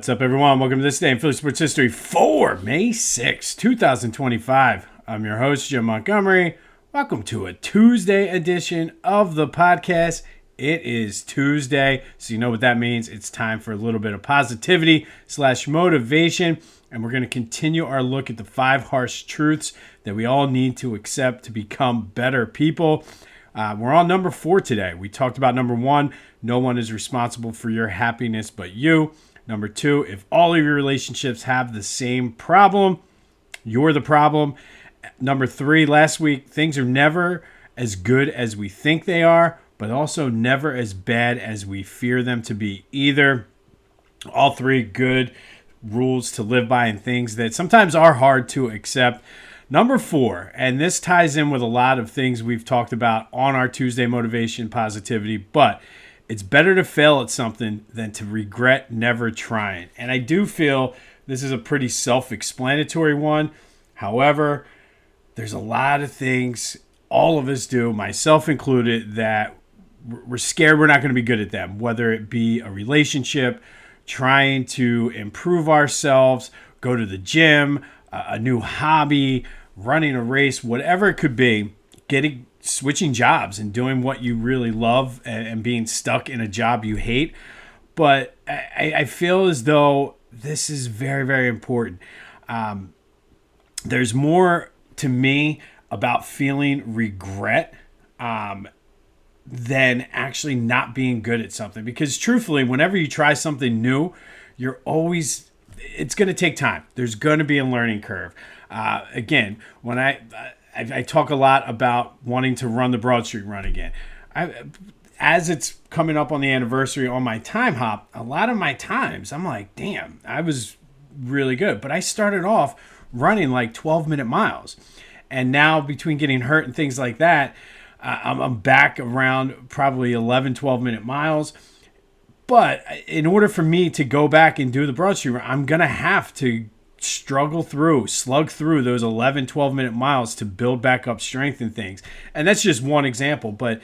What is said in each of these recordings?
What's up, everyone? Welcome to this day in Philly sports history for May 6, 2025. I'm your host, Jim Montgomery. Welcome to a Tuesday edition of the podcast. It is Tuesday, so you know what that means. It's time for a little bit of positivity / motivation, and we're going to continue our look at the 5 harsh truths that we all need to accept to become better people. We're on number 4 today. We talked about number 1, no one is responsible for your happiness but you. Number 2, if all of your relationships have the same problem, you're the problem. Number 3, last week, things are never as good as we think they are, but also never as bad as we fear them to be either. All 3 good rules to live by and things that sometimes are hard to accept. Number 4, and this ties in with a lot of things we've talked about on our Tuesday Motivation Positivity, but it's better to fail at something than to regret never trying. And I do feel this is a pretty self-explanatory one. However, there's a lot of things all of us do, myself included, that we're scared we're not going to be good at them, whether it be a relationship, trying to improve ourselves, go to the gym, a new hobby, running a race, whatever it could be, switching jobs and doing what you really love and being stuck in a job you hate. But I feel as though this is very, very important. There's more to me about feeling regret than actually not being good at something. Because truthfully, whenever you try something new, it's going to take time. There's going to be a learning curve. Again, when I talk a lot about wanting to run the Broad Street Run again. As it's coming up on the anniversary on my time hop, a lot of my times, I'm like, damn, I was really good. But I started off running like 12-minute miles. And now between getting hurt and things like that, I'm back around probably 11, 12-minute miles. But in order for me to go back and do the Broad Street Run, I'm going to have to slug through those 11, 12-minute miles to build back up strength and things. And that's just one example. But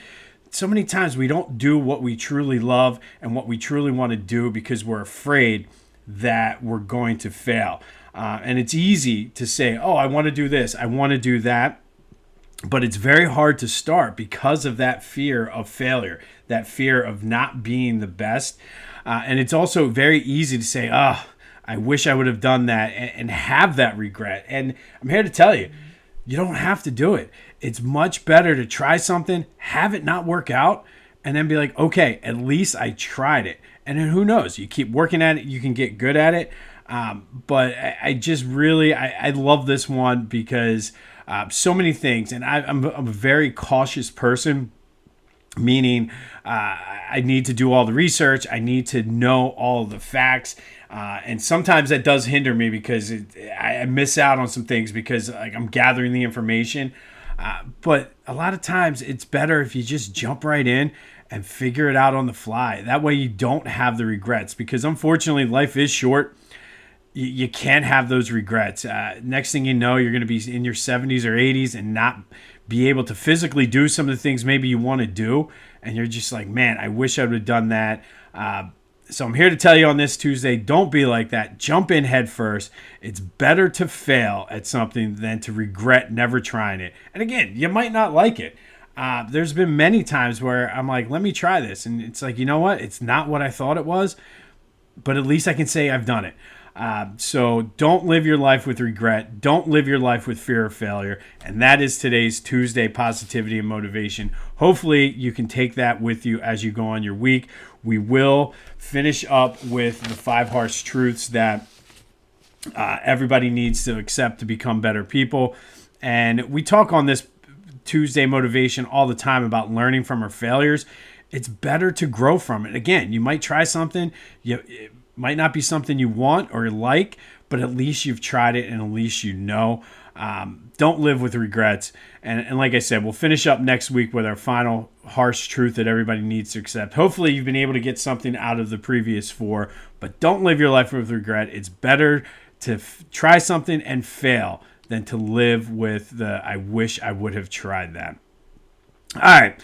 so many times we don't do what we truly love and what we truly want to do because we're afraid that we're going to fail. And it's easy to say, oh, I want to do this, I want to do that. But it's very hard to start because of that fear of failure, that fear of not being the best. And it's also very easy to say, I wish I would have done that and have that regret. And I'm here to tell you, you don't have to do it. It's much better to try something, have it not work out, and then be like, okay, at least I tried it. And then who knows? You keep working at it, you can get good at it. But I just really, I love this one because so many things. And I'm a very cautious person, meaning I need to do all the research. I need to know all the facts. And sometimes that does hinder me because I miss out on some things because I'm gathering the information. But a lot of times it's better if you just jump right in and figure it out on the fly. That way you don't have the regrets because unfortunately life is short. You can't have those regrets. Next thing you know, you're going to be in your 70s or 80s and not be able to physically do some of the things maybe you want to do. And you're just like, man, I wish I would have done that. So I'm here to tell you on this Tuesday, don't be like that. Jump in head first. It's better to fail at something than to regret never trying it. And again, you might not like it. There's been many times where I'm like, let me try this. And it's like, you know what? It's not what I thought it was, but at least I can say I've done it. So don't live your life with regret. Don't live your life with fear of failure. And that is today's Tuesday positivity and motivation. Hopefully you can take that with you as you go on your week. We will finish up with the 5 harsh truths that everybody needs to accept to become better people. And we talk on this Tuesday motivation all the time about learning from our failures. It's better to grow from it. Again, you might try something. It might not be something you want or like, but at least you've tried it and at least you know. Don't live with regrets. And like I said, we'll finish up next week with our final harsh truth that everybody needs to accept. Hopefully you've been able to get something out of the previous 4, but don't live your life with regret. It's better to try something and fail than to live with the I wish I would have tried that. All right.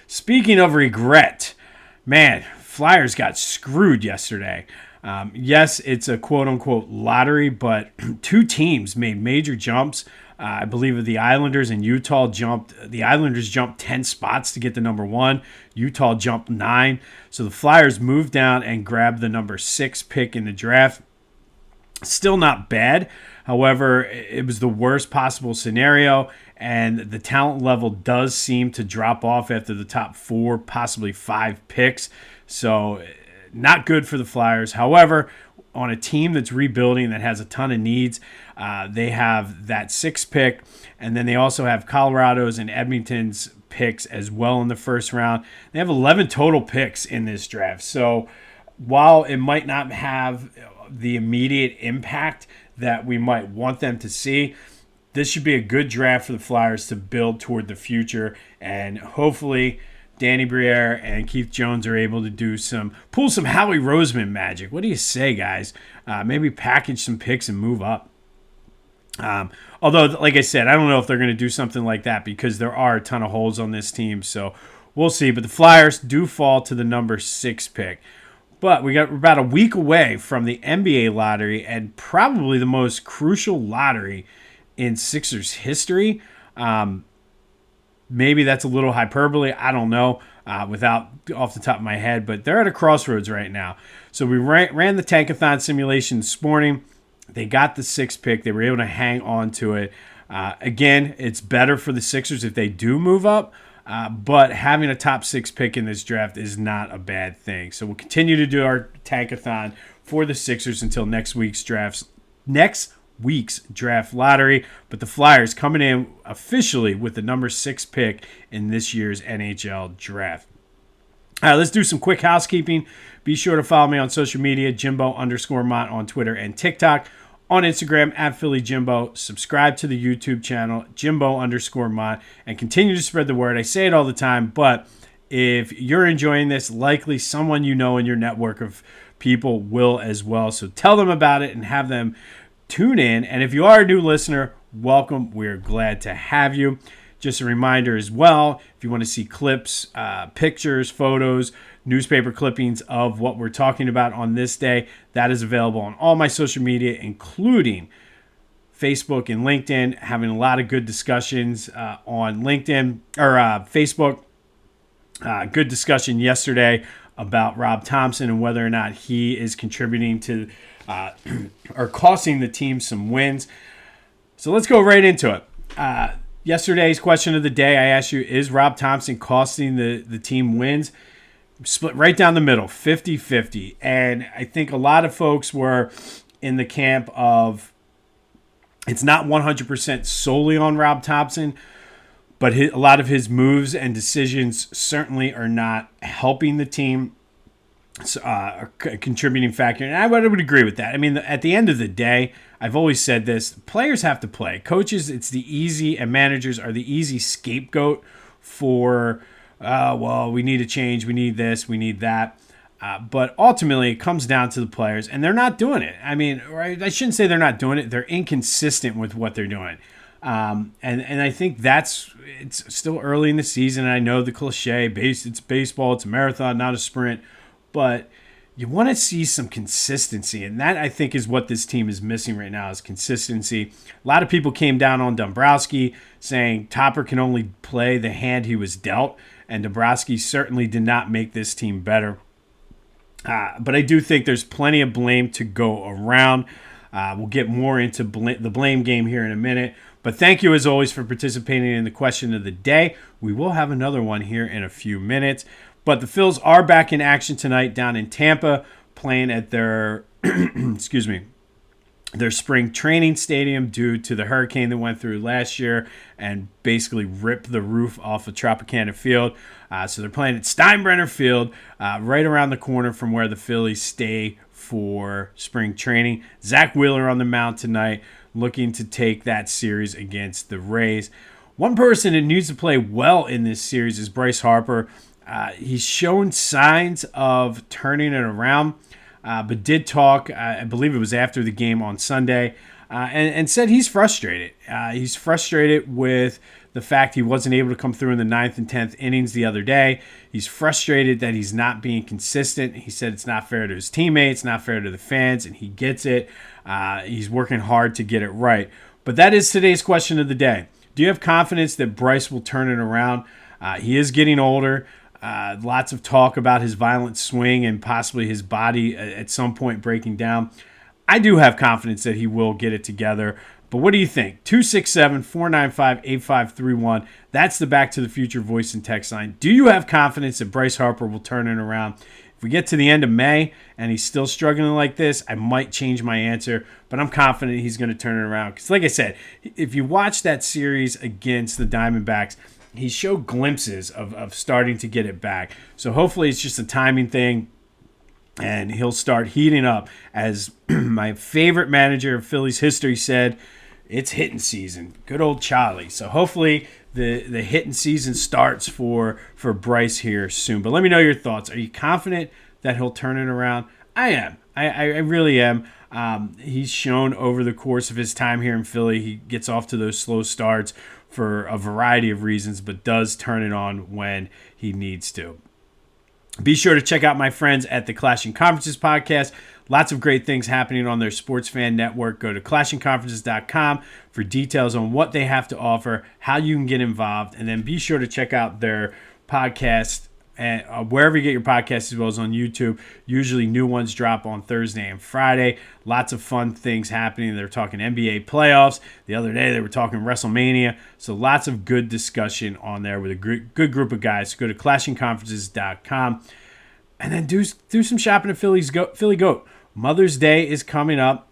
Speaking of regret, man, Flyers got screwed yesterday. Yes, it's a quote-unquote lottery, but two teams made major jumps. I believe the Islanders and Utah jumped. The Islanders jumped 10 spots to get the number 1. Utah jumped 9. So the Flyers moved down and grabbed the number 6 pick in the draft. Still not bad. However, it was the worst possible scenario, and the talent level does seem to drop off after the top 4, possibly 5 picks. So not good for the Flyers. However, on a team that's rebuilding that has a ton of needs, they have that 6th pick, and then they also have Colorado's and Edmonton's picks as well in the first round. They have 11 total picks in this draft. So while it might not have the immediate impact that we might want them to see, this should be a good draft for the Flyers to build toward the future, and hopefully Danny Briere and Keith Jones are able to pull some Howie Roseman magic. What do you say, guys? Maybe package some picks and move up. Although, like I said, I don't know if they're going to do something like that because there are a ton of holes on this team, so we'll see. But the Flyers do fall to the number 6 pick. But we're about a week away from the NBA lottery and probably the most crucial lottery in Sixers history. Maybe that's a little hyperbole. I don't know without off the top of my head, but they're at a crossroads right now. So we ran the Tankathon simulation this morning. They got the 6th pick. They were able to hang on to it. Again, it's better for the Sixers if they do move up. But having a top 6 pick in this draft is not a bad thing. So we'll continue to do our Tankathon for the Sixers until next week's draft lottery. But the Flyers coming in officially with the number 6 pick in this year's NHL draft. All right, let's do some quick housekeeping. Be sure to follow me on social media, Jimbo_Mott on Twitter and TikTok. On Instagram, @PhillyJimbo. Subscribe to the YouTube channel, Jimbo_Mott, and continue to spread the word. I say it all the time, but if you're enjoying this, likely someone you know in your network of people will as well. So tell them about it and have them tune in. And if you are a new listener, welcome. We're glad to have you. Just a reminder as well, if you want to see clips, pictures, photos, newspaper clippings of what we're talking about on this day, that is available on all my social media, including Facebook and LinkedIn. Having a lot of good discussions on LinkedIn or Facebook. Good discussion yesterday about Rob Thompson and whether or not he is contributing to or costing the team some wins. So let's go right into it. Yesterday's question of the day, I asked you, is Rob Thompson costing the team wins? Split right down the middle, 50-50. And I think a lot of folks were in the camp of it's not 100% solely on Rob Thompson, but a lot of his moves and decisions certainly are not helping the team, a contributing factor. And I would agree with that. I mean, at the end of the day, I've always said this, players have to play. Coaches, it's the easy, and managers are the easy scapegoat for well, we need a change, we need this, we need that. But ultimately, it comes down to the players, and they're not doing it. I mean, right, I shouldn't say they're not doing it. They're inconsistent with what they're doing. And I think it's still early in the season, and I know the cliche, it's baseball, it's a marathon, not a sprint. But you want to see some consistency, and that, I think, is what this team is missing right now is consistency. A lot of people came down on Dombrowski, saying Topper can only play the hand he was dealt, and Dombrowski certainly did not make this team better. But I do think there's plenty of blame to go around. We'll get more into the blame game here in a minute. But thank you, as always, for participating in the question of the day. We will have another one here in a few minutes. But the Phils are back in action tonight down in Tampa, playing at their their spring training stadium due to the hurricane that went through last year and basically ripped the roof off of Tropicana Field. So they're playing at Steinbrenner Field, right around the corner from where the Phillies stay for spring training. Zach Wheeler on the mound tonight, looking to take that series against the Rays. One person that needs to play well in this series is Bryce Harper. He's shown signs of turning it around, but did talk, I believe it was after the game on Sunday, and said he's frustrated. He's frustrated with the fact he wasn't able to come through in the 9th and 10th innings the other day. He's frustrated that he's not being consistent. He said it's not fair to his teammates, not fair to the fans, and he gets it. He's working hard to get it right. But that is today's question of the day. Do you have confidence that Bryce will turn it around? He is getting older. Lots of talk about his violent swing and possibly his body at some point breaking down. I do have confidence that he will get it together. But what do you think? 267-495-8531. That's the Back to the Future voice and text line. Do you have confidence that Bryce Harper will turn it around? If we get to the end of May and he's still struggling like this, I might change my answer, but I'm confident he's going to turn it around. Because like I said, if you watch that series against the Diamondbacks, he showed glimpses of starting to get it back. So hopefully it's just a timing thing, and he'll start heating up. As my favorite manager of Phillies history said, it's hitting season. Good old Charlie. So hopefully the hitting season starts for Bryce here soon. But let me know your thoughts. Are you confident that he'll turn it around? I am. I really am. He's shown over the course of his time here in Philly, he gets off to those slow starts for a variety of reasons, but does turn it on when he needs to. Be sure to check out my friends at the Clashing Conferences podcast. Lots of great things happening on their sports fan network. Go to clashingconferences.com for details on what they have to offer, how you can get involved, and then be sure to check out their podcast and wherever you get your podcasts, as well as on YouTube. Usually new ones drop on Thursday and Friday. Lots of fun things happening. They're talking NBA playoffs. The other day they were talking WrestleMania. So lots of good discussion on there with a good group of guys. So go to clashingconferences.com and then do some shopping at Philly Goat. Mother's Day is coming up.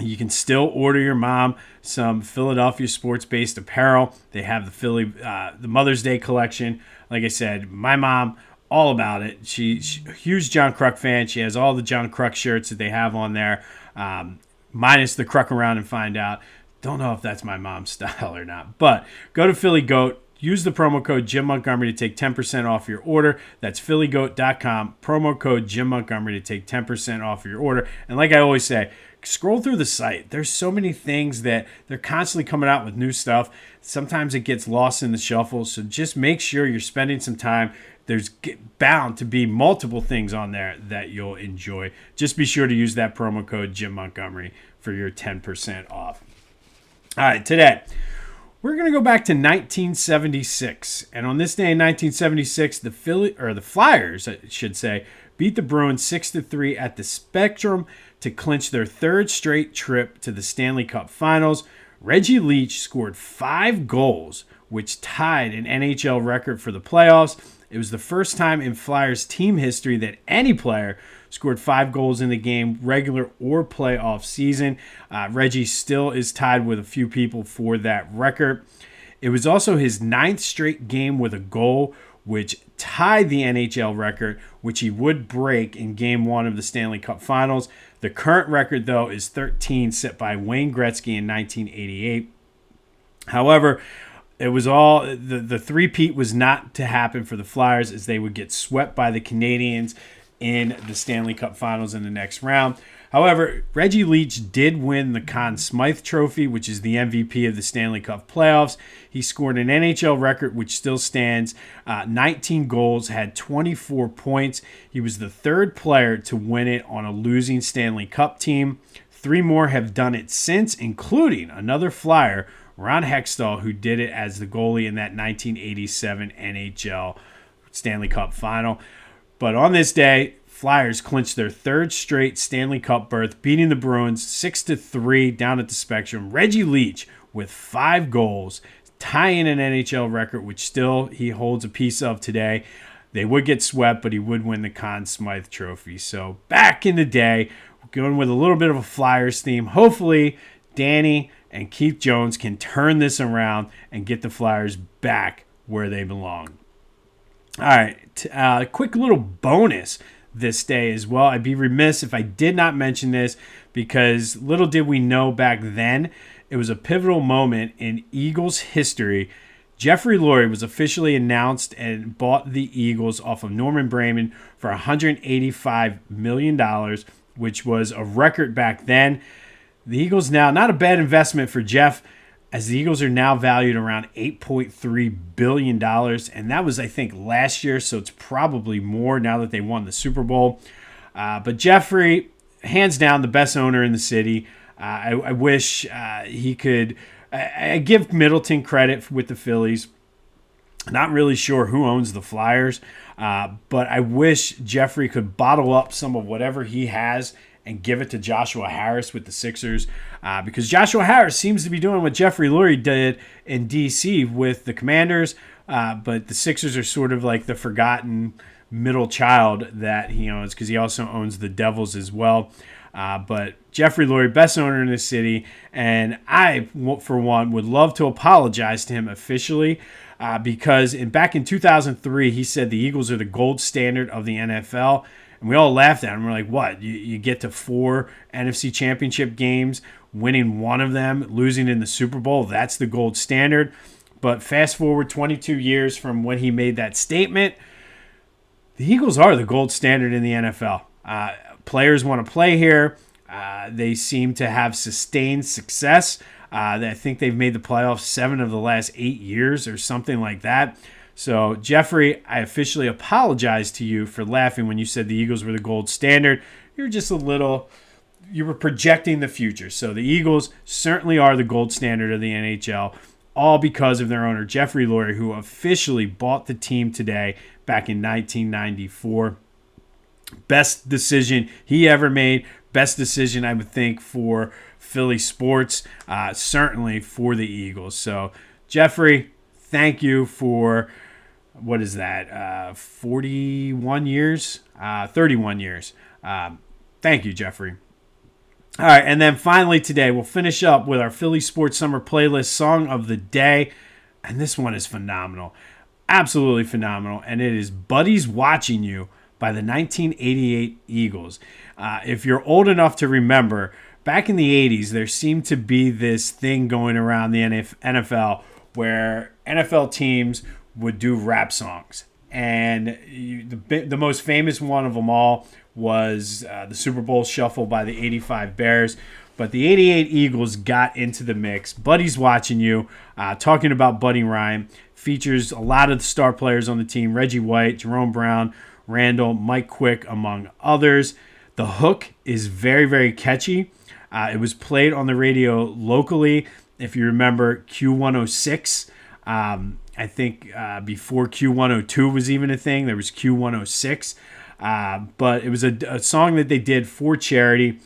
You can still order your mom some Philadelphia sports-based apparel. They have the Mother's Day collection. Like I said, my mom, all about it. She's a huge John Kruk fan. She has all the John Kruk shirts that they have on there, minus the Kruk Around and Find Out. Don't know if that's my mom's style or not. But go to Philly Goat. Use the promo code Jim Montgomery to take 10% off your order. That's phillygoat.com. Promo code Jim Montgomery to take 10% off your order. And like I always say, scroll through the site. There's so many things that they're constantly coming out with new stuff. Sometimes it gets lost in the shuffle. So just make sure you're spending some time. There's bound to be multiple things on there that you'll enjoy. Just be sure to use that promo code Jim Montgomery for your 10% off. All right, today we're going to go back to 1976. And on this day in 1976, the Flyers, I should say, beat the Bruins 6-3 at the Spectrum to clinch their third straight trip to the Stanley Cup Finals. Reggie Leach scored 5 goals, which tied an NHL record for the playoffs. It was the first time in Flyers team history that any player scored 5 goals in the game, regular or playoff season. Reggie still is tied with a few people for that record. It was also his 9th straight game with a goal, which tied the NHL record, which he would break in Game 1 of the Stanley Cup Finals. The current record, though, is 13, set by Wayne Gretzky in 1988. However, it was all the three-peat was not to happen for the Flyers, as they would get swept by the Canadiens in the Stanley Cup Finals in the next round. However, Reggie Leach did win the Conn Smythe Trophy, which is the MVP of the Stanley Cup playoffs. He scored an NHL record, which still stands, 19 goals, had 24 points. He was the third player to win it on a losing Stanley Cup team. 3 more have done it since, including another Flyer, Ron Hextall, who did it as the goalie in that 1987 NHL Stanley Cup final. But on this day, Flyers clinched their third straight Stanley Cup berth, beating the Bruins 6-3 down at the Spectrum. Reggie Leach with 5 goals, tying an NHL record, which still he holds a piece of today. They would get swept, but he would win the Conn Smythe Trophy. So back in the day, going with a little bit of a Flyers theme. Hopefully, Danny and Keith Jones can turn this around and get the Flyers back where they belong. All right, quick little bonus this day as well. I'd be remiss if I did not mention this, because little did we know back then, it was a pivotal moment in Eagles history. Jeffrey Lurie was officially announced and bought the Eagles off of Norman Brayman for $185 million, which was a record back then. The Eagles now, not a bad investment for Jeff. as the Eagles are now valued around $8.3 billion. And that was, I think, last year, so it's probably more now that they won the Super Bowl. But Jeffrey, hands down, the best owner in the city. I wish he could. I give Middleton credit with the Phillies. Not really sure who owns the Flyers, but I wish Jeffrey could bottle up some of whatever he has and give it to Joshua Harris with the Sixers, because Joshua Harris seems to be doing what Jeffrey Lurie did in D.C. with the Commanders, but the Sixers are sort of like the forgotten middle child that he owns, because he also owns the Devils as well. But Jeffrey Lurie, best owner in the city, and I, for one, would love to apologize to him officially, because back in 2003, he said the Eagles are the gold standard of the NFL, and we all laughed at him. We're like, what? You get to 4 NFC championship games, winning one of them, losing in the Super Bowl, that's the gold standard. But fast forward 22 years from when he made that statement, the Eagles are the gold standard in the NFL. Players want to play here. They seem to have sustained success. I think they've made the playoffs 7 of the last 8 years or something like that. So, Jeffrey, I officially apologize to you for laughing when you said the Eagles were the gold standard. You were projecting the future. So, the Eagles certainly are the gold standard of the NHL, all because of their owner, Jeffrey Lurie, who officially bought the team today back in 1994. Best decision he ever made. Best decision, I would think, for Philly sports, certainly for the Eagles. So, Jeffrey, thank you for, 41 years? 31 years. Thank you, Jeffrey. All right, and then finally today, we'll finish up with our Philly Sports Summer Playlist Song of the Day. And this one is phenomenal. Absolutely phenomenal. And it is Buddies Watching You by the 1988 Eagles. If you're old enough to remember, back in the 80s, there seemed to be this thing going around the NFL where NFL teams would do rap songs. And the most famous one of them all was the Super Bowl Shuffle by the 85 Bears. But the 88 Eagles got into the mix. Buddies Watching You, talking about Buddy Ryan, features a lot of the star players on the team: Reggie White, Jerome Brown, Randall, Mike Quick, among others. The hook is very, very catchy. It was played on the radio locally. If you remember Q106, I think before Q102 was even a thing, there was Q106. But it was a song that they did for charity.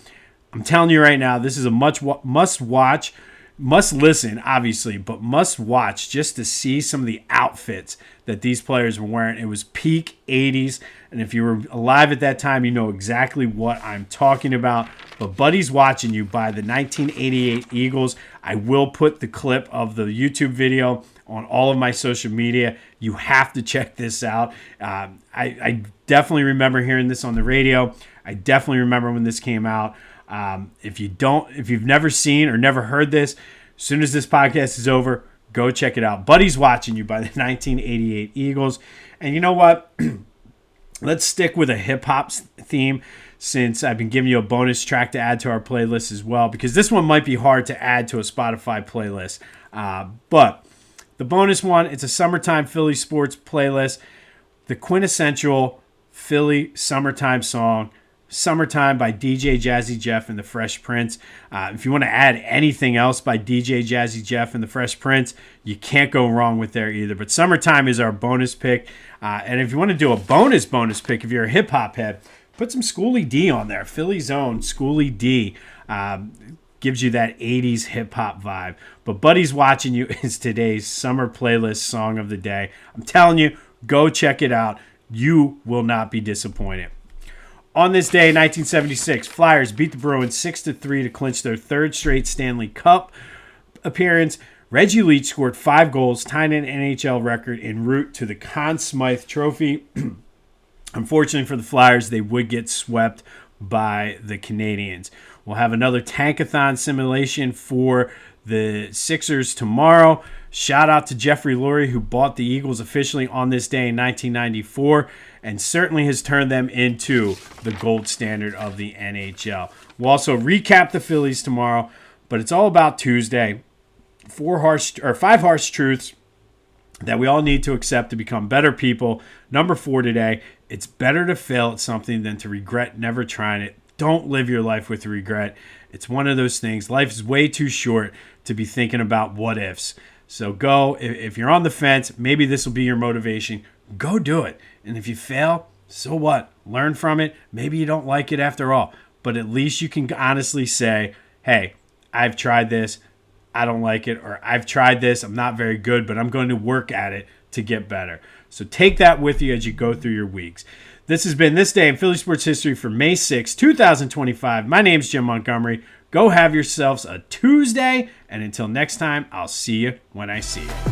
I'm telling you right now, this is a must-watch, must-listen, obviously, but must-watch just to see some of the outfits that these players were wearing. It was peak 80s, and if you were alive at that time, you know exactly what I'm talking about. But Buddies Watching You by the 1988 Eagles. I will put the clip of the YouTube video on all of my social media. You have to check this out. I definitely remember hearing this on the radio. I definitely remember when this came out. If you've never seen or never heard this, as soon as this podcast is over, go check it out. Buddies Watching You by the 1988 Eagles. And you know what? Let's stick with a hip-hop theme, since I've been giving you a bonus track to add to our playlist as well, because this one might be hard to add to a Spotify playlist. But the bonus one, it's a summertime Philly sports playlist, the quintessential Philly summertime song, Summertime by DJ Jazzy Jeff and the Fresh Prince. If you want to add anything else by DJ Jazzy Jeff and the Fresh Prince, you can't go wrong with there either. But Summertime is our bonus pick. And if you want to do a bonus pick, if you're a hip-hop head, put some Schoolie D on there. Philly's own Schoolie D gives you that 80s hip-hop vibe. But Buddies Watching You is today's summer playlist song of the day. I'm telling you, go check it out. You will not be disappointed. On this day, 1976, Flyers beat the Bruins 6-3 to clinch their third straight Stanley Cup appearance. Reggie Leach scored 5 goals, tying an NHL record en route to the Conn Smythe Trophy. Unfortunately for the Flyers, they would get swept by the Canadiens. We'll have another Tankathon simulation for the Sixers tomorrow. Shout out to Jeffrey Lurie, who bought the Eagles officially on this day in 1994, and certainly has turned them into the gold standard of the NHL. We'll also recap the Phillies tomorrow, but it's all about Tuesday. 5 harsh truths that we all need to accept to become better people. Number 4 today, it's better to fail at something than to regret never trying it. Don't live your life with regret. It's one of those things. Life is way too short to be thinking about what ifs. So go, if you're on the fence, maybe this will be your motivation. Go do it. And if you fail, so what? Learn from it. Maybe you don't like it after all. But at least you can honestly say, hey, I've tried this. I don't like it, or I've tried this, I'm not very good, but I'm going to work at it to get better. So take that with you as you go through your weeks. This has been This Day in Philly Sports History for May 6, 2025. My name's Jim Montgomery. Go have yourselves a Tuesday, and until next time, I'll see you when I see you.